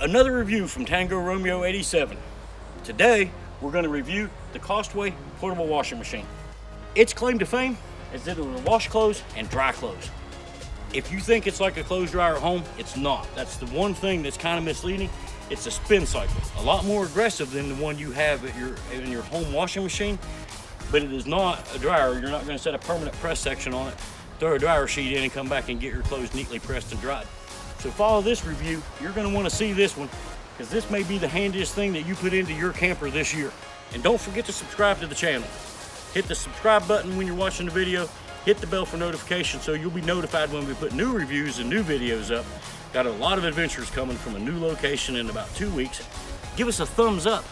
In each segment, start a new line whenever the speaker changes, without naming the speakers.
Another review from Tango Romeo 87. Today, we're going to review the Costway portable washing machine. Its claim to fame is that it will wash clothes and dry clothes. If you think it's like a clothes dryer at home, it's not. That's the one thing that's kind of misleading. It's a spin cycle, a lot more aggressive than the one you have at in your home washing machine, but it is not a dryer. You're not going to set a permanent press section on it, throw a dryer sheet in and come back and get your clothes neatly pressed and dried. So follow this review. You're going to want to see this one because this may be the handiest thing that you put into your camper this year. And don't forget to subscribe to the channel. Hit the subscribe button when you're watching the video. Hit the bell for notifications so you'll be notified when we put new reviews and new videos up. Got a lot of adventures coming from a new location in about 2 weeks. Give us a thumbs up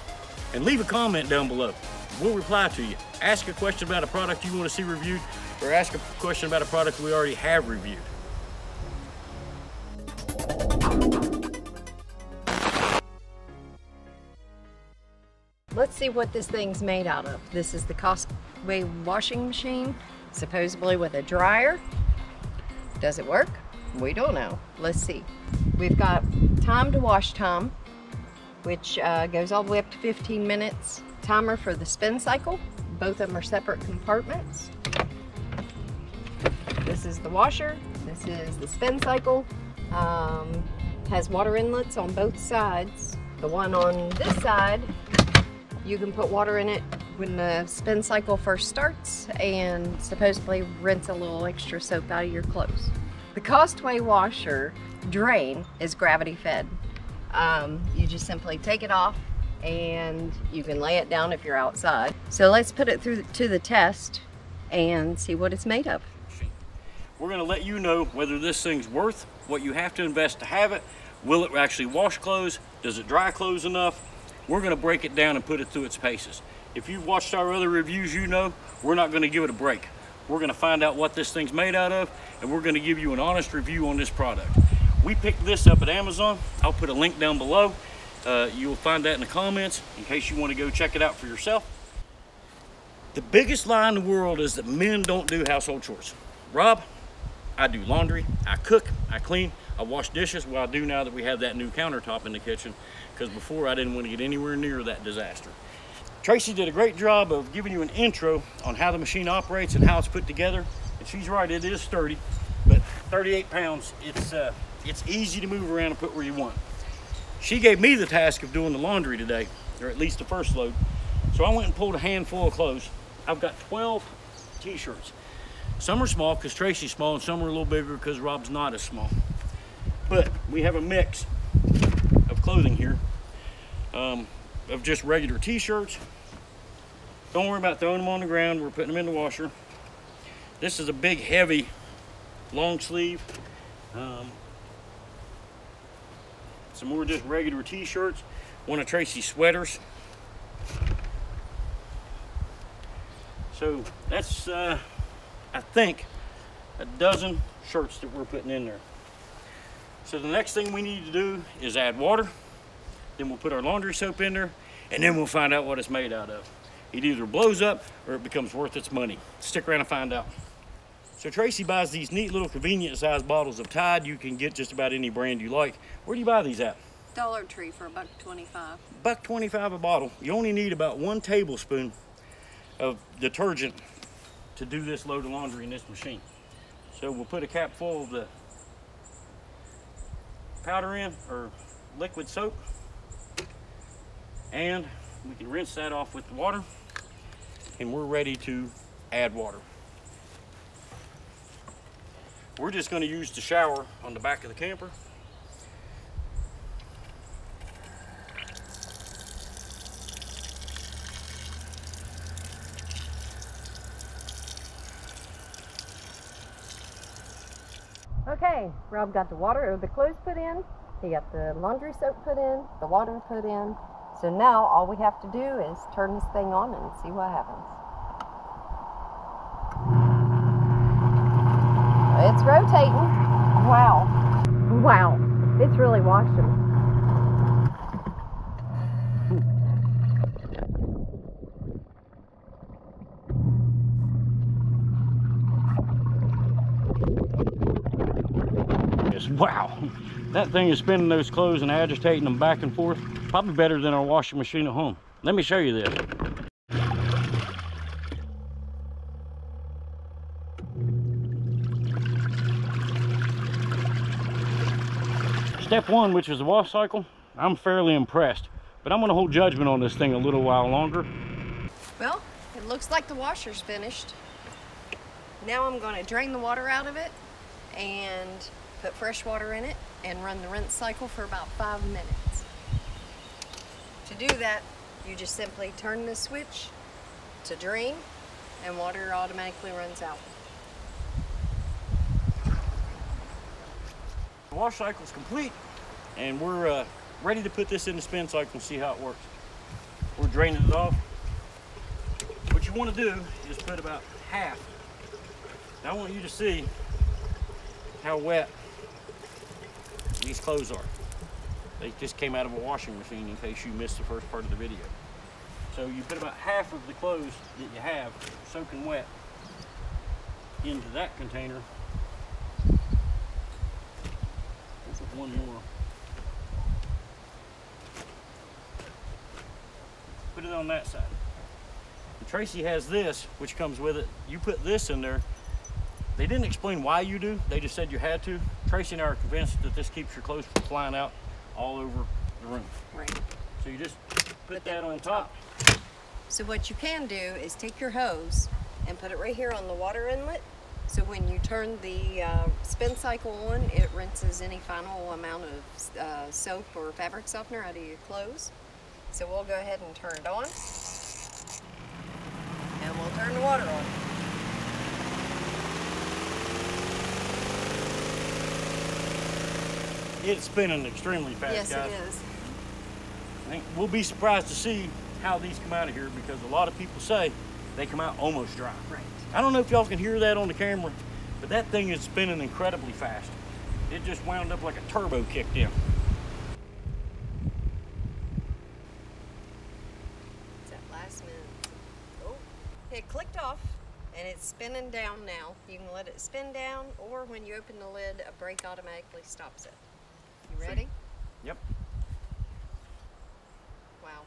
and leave a comment down below. We'll reply to you. Ask a question about a product you want to see reviewed, or ask a question about a product we already have reviewed.
Let's see what this thing's made out of. This is the Costway washing machine, supposedly with a dryer. Does it work? We don't know. Let's see. We've got time to wash time, which goes all the way up to 15 minutes. Timer for the spin cycle. Both of them are separate compartments. This is the washer. This is the spin cycle. Has water inlets on both sides. The one on this side, you can put water in it when the spin cycle first starts and supposedly rinse a little extra soap out of your clothes. The Costway washer drain is gravity fed. You just simply take it off and you can lay it down if you're outside. So let's put it through to the test and see what it's made of.
We're going to let you know whether this thing's worth what you have to invest to have it. Will it actually wash clothes? Does it dry clothes enough? We're going to break it down and put it through its paces. If you've watched our other reviews, you know we're not going to give it a break. We're going to find out what this thing's made out of, and we're going to give you an honest review on this product. We picked this up at Amazon. I'll put a link down below. You'll find that in the comments in case you want to go check it out for yourself. The biggest lie in the world is that men don't do household chores. Rob, I do laundry, I cook, I clean, I wash dishes. Well, I do now that we have that new countertop in the kitchen, because before I didn't want to get anywhere near that disaster. Tracy did a great job of giving you an intro on how the machine operates and how it's put together. And she's right, it is sturdy, but 38 pounds, it's easy to move around and put where you want. She gave me the task of doing the laundry today, or at least the first load. So I went and pulled a handful of clothes. I've got 12 t-shirts. Some are small because Tracy's small, and some are a little bigger because Rob's not as small. But we have a mix of clothing here, of just regular t-shirts. Don't worry about throwing them on the ground. We're putting them in the washer. This is a big, heavy, long sleeve. Some more just regular t-shirts. One of Tracy's sweaters. So that's, I think, a dozen shirts that we're putting in there. So the next thing we need to do is add water. Then we'll put our laundry soap in there, and then we'll find out what it's made out of. It either blows up or it becomes worth its money. Stick around and find out. So Tracy buys these neat little convenient sized bottles of Tide. You can get just about any brand you like. Where do you buy these at?
Dollar Tree for $1.25.
$1.25 a bottle. You only need about 1 tablespoon of detergent to do this load of laundry in this machine. So we'll put a cap full of the powder in, or liquid soap, and we can rinse that off with the water, and we're ready to add water. We're just going to use the shower on the back of the camper.
Okay, Rob got the water or the clothes put in. He got the laundry soap put in, the water put in. So now all we have to do is turn this thing on and see what happens. It's rotating. Wow. Wow. It's really washed them.
Wow. That thing is spinning those clothes and agitating them back and forth, probably better than our washing machine at home. Let me show you this. Step one, which is the wash cycle, I'm fairly impressed, but I'm going to hold judgment on this thing a little while longer.
Well, it looks like the washer's finished. Now I'm going to drain the water out of it and put fresh water in it and run the rinse cycle for about 5 minutes. To do that, you just simply turn the switch to drain and water automatically runs out.
The wash cycle is complete and we're ready to put this in the spin cycle and see how it works. We're draining it off. What you want to do is put about half. Now I want you to see how wet these clothes are. They just came out of a washing machine in case you missed the first part of the video. So you put about half of the clothes that you have soaking wet into that container. One more. Put it on that side. And Tracy has this, which comes with it. You put this in there. They didn't explain why you do. They just said you had to. Tracy and I are convinced that this keeps your clothes from flying out all over the room.
Right.
So you just put that on top.
So what you can do is take your hose and put it right here on the water inlet. So when you turn the spin cycle on, it rinses any final amount of soap or fabric softener out of your clothes. So we'll go ahead and turn it on. And we'll turn the water on.
It's spinning extremely fast,
yes,
guys.
Yes, it is.
I think we'll be surprised to see how these come out of here because a lot of people say they come out almost dry.
Right.
I don't know if y'all can hear that on the camera, but that thing is spinning incredibly fast. It just wound up like a turbo kicked in.
It's that last minute. Oh, it clicked off and it's spinning down now. You can let it spin down, or when you open the lid, a brake automatically stops it. You ready?
Yep.
Wow.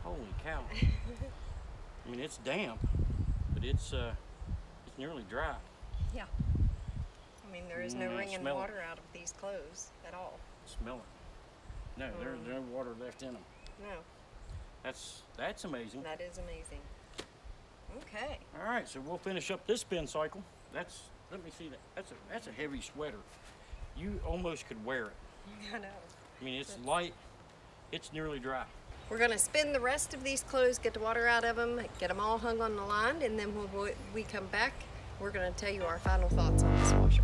Holy cow. I mean, it's damp, but it's nearly dry.
Yeah. I mean, there is no wringing water out of these clothes at all.
Smell it. No, there's no water left in them.
No.
That's amazing.
That is amazing. Okay.
All right, so we'll finish up this spin cycle. Let me see that. That's a heavy sweater. You almost could wear it.
I know.
I mean, it's light. It's nearly dry.
We're going to spin the rest of these clothes, get the water out of them, get them all hung on the line, and then when we come back, we're going to tell you our final thoughts on this washer.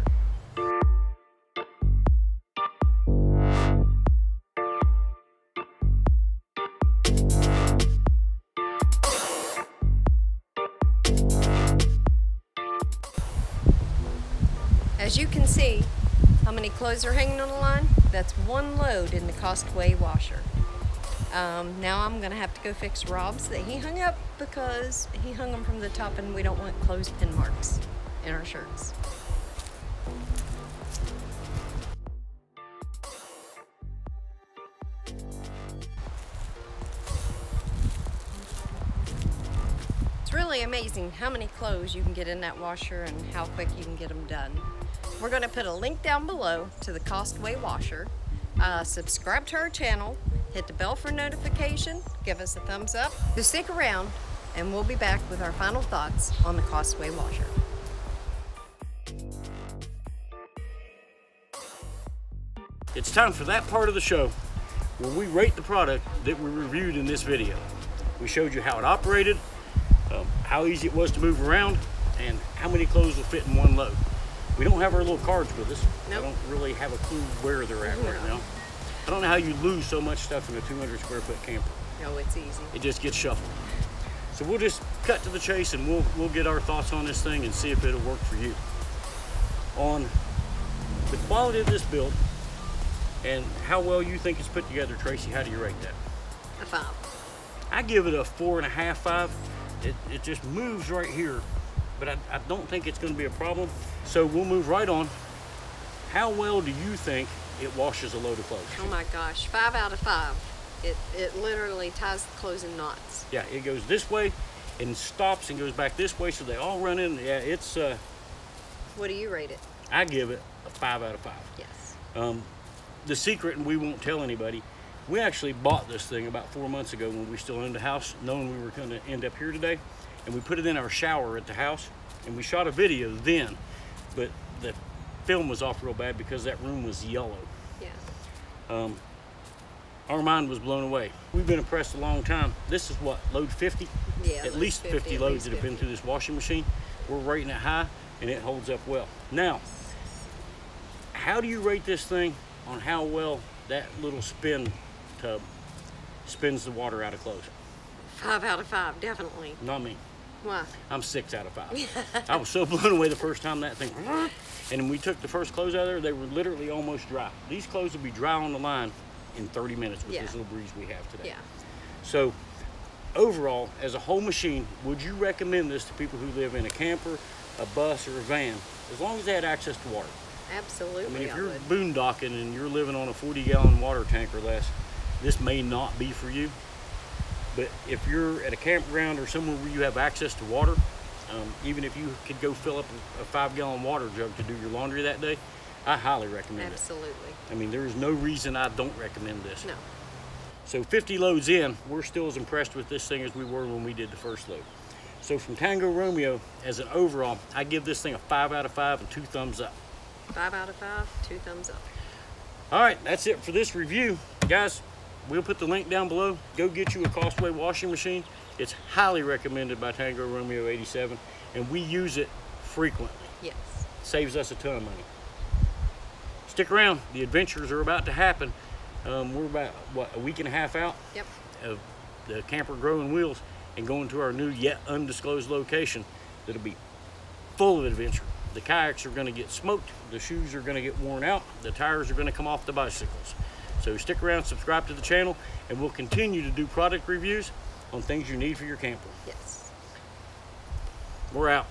As you can see, how many clothes are hanging on the line? That's one load in the Costway washer. Now I'm gonna have to go fix Rob's that he hung up because he hung them from the top and we don't want clothespin marks in our shirts. It's really amazing how many clothes you can get in that washer and how quick you can get them done. We're going to put a link down below to the Costway washer. Subscribe to our channel, hit the bell for notification, give us a thumbs up. So stick around and we'll be back with our final thoughts on the Costway washer.
It's time for that part of the show where we rate the product that we reviewed in this video. We showed you how it operated, how easy it was to move around, and how many clothes will fit in one load. We don't have our little cards with us.
Nope.
I don't really have a clue where they're at right now. I don't know how you lose so much stuff in a 200 square foot camper.
No, it's easy.
It just gets shuffled. So we'll just cut to the chase and we'll get our thoughts on this thing and see if it'll work for you. On the quality of this build and how well you think it's put together, Tracy, how do you rate that?
A 5.
I give it a 4.5, 5. It just moves right here, but I don't think it's going to be a problem. So we'll move right on. How well do you think it washes a load of clothes.
Oh my gosh, 5 out of 5. It literally ties the clothes in knots.
Yeah, it goes this way and stops and goes back this way, so they all run in. Yeah, it's
What do you rate it?
I give it a 5 out of 5.
Yes.
The secret, and we won't tell anybody, we actually bought this thing about 4 months ago when we still owned a house, knowing we were going to end up here today, and we put it in our shower at the house, and we shot a video then, but the film was off real bad because that room was yellow.
Yeah.
Our mind was blown away. We've been impressed a long time. This is what, load 50?
Yeah,
at least 50 loads that have been through this washing machine. We're rating it high, and it holds up well. Now, how do you rate this thing on how well that little spin tub spins the water out of clothes?
5 out of 5, definitely.
Not me.
Why?
I'm 6 out of 5. I was so blown away the first time that thing, and when we took the first clothes out of there, they were literally almost dry. These clothes will be dry on the line in 30 minutes with this little breeze we have today.
Yeah.
So overall, as a whole machine, would you recommend this to people who live in a camper, a bus, or a van, as long as they had access to water?
Absolutely.
I mean, if you're boondocking and you're living on a 40-gallon water tank or less, this may not be for you. But if you're at a campground or somewhere where you have access to water, even if you could go fill up a 5-gallon water jug to do your laundry that day, I highly recommend it.
Absolutely.
I mean, there is no reason I don't recommend this.
No.
So 50 loads in, we're still as impressed with this thing as we were when we did the first load. So from Tango Romeo, as an overall, I give this thing a 5 out of 5 and 2 thumbs up.
5 out of 5, 2 thumbs up.
All right, that's it for this review. Guys, we'll put the link down below. Go get you a Costway washing machine. It's highly recommended by Tango Romeo 87, and we use it frequently.
Yes.
Saves us a ton of money. Stick around, the adventures are about to happen. We're about, what, a week and a half out
Yep.
of the camper growing wheels and going to our new yet undisclosed location that'll be full of adventure. The kayaks are going to get smoked, the shoes are going to get worn out, the tires are going to come off the bicycles. So stick around, subscribe to the channel, and we'll continue to do product reviews on things you need for your camper.
Yes.
We're out.